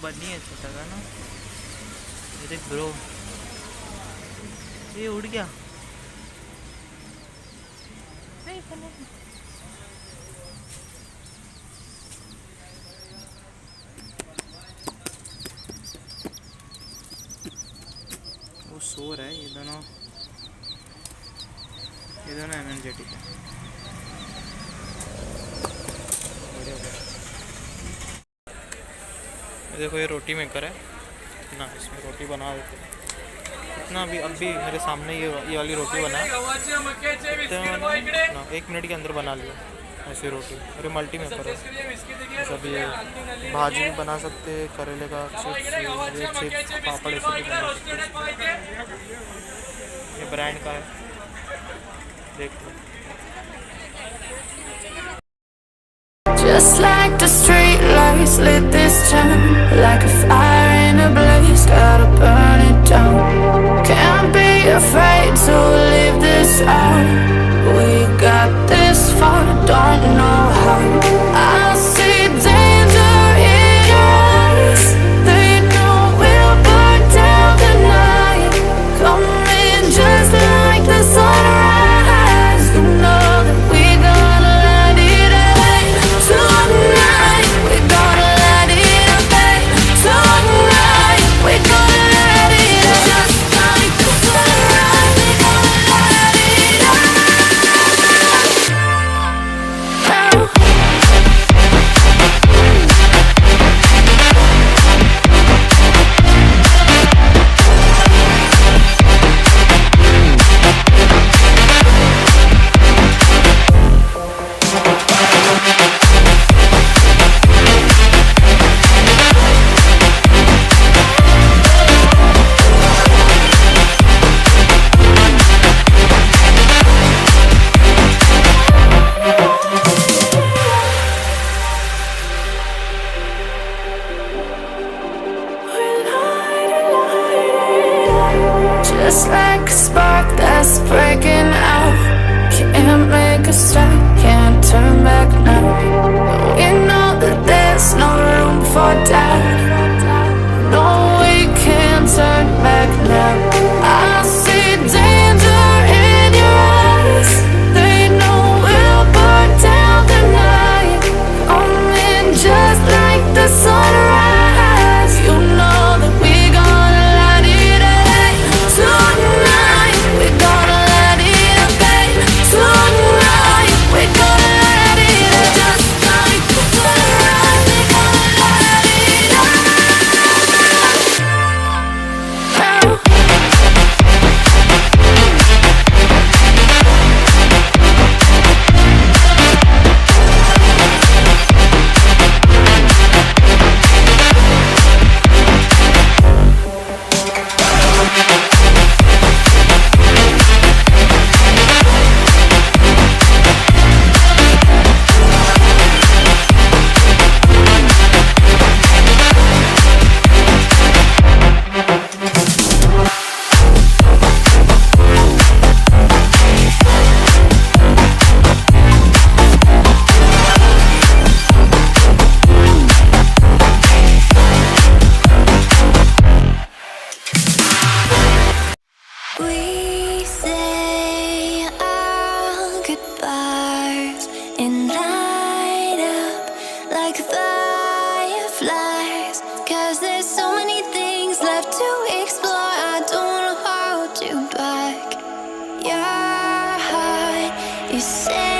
बनी है छोटा सा ना। ये देख ब्रो, ये उड़ गया। नहीं वो सो रहा है। ये दोनों एनर्जेटिक है। देखो ये रोटी मेकर है ना, इसमें रोटी बना देते हैं। इतना अभी मेरे सामने ये वाली रोटी बना है ना, 1 मिनट के अंदर बना लिया ऐसी रोटी। अरे मल्टी मेकर है। सब ये भाजी भी बना सकते हैं, करेले का चिप्स पापड़ ऐसे भी बना सकते हैं। ये ब्रांड का है, देख लो। Just like the street lights lit this town, like a fire in a blaze, gotta burn it down. Can't be afraid to leave this out. We got this far, don't know how. I see danger in your eyes. They know we'll burn down the night. Coming just like the sunrise. You know that we gonna light it up tonight. We gonna light it up tonight. We gonna light it up just like the sunrise. We gonna light it up now. Just like a spark that's breaking out. Can't make a stop, can't turn back now. We know that there's no room for doubt. No, we can't turn back now. I see danger in your eyes. They know we'll burn down the night. Coming just like the sunrise. You know that we gonna light it up tonight. We gonna light it up tonight. We gonna light it up just like the sunrise. We gonna light it up now. We say our goodbyes and light up like fireflies. 'Cause there's so many things left to explore. I don't wanna hold you back. Your heart is set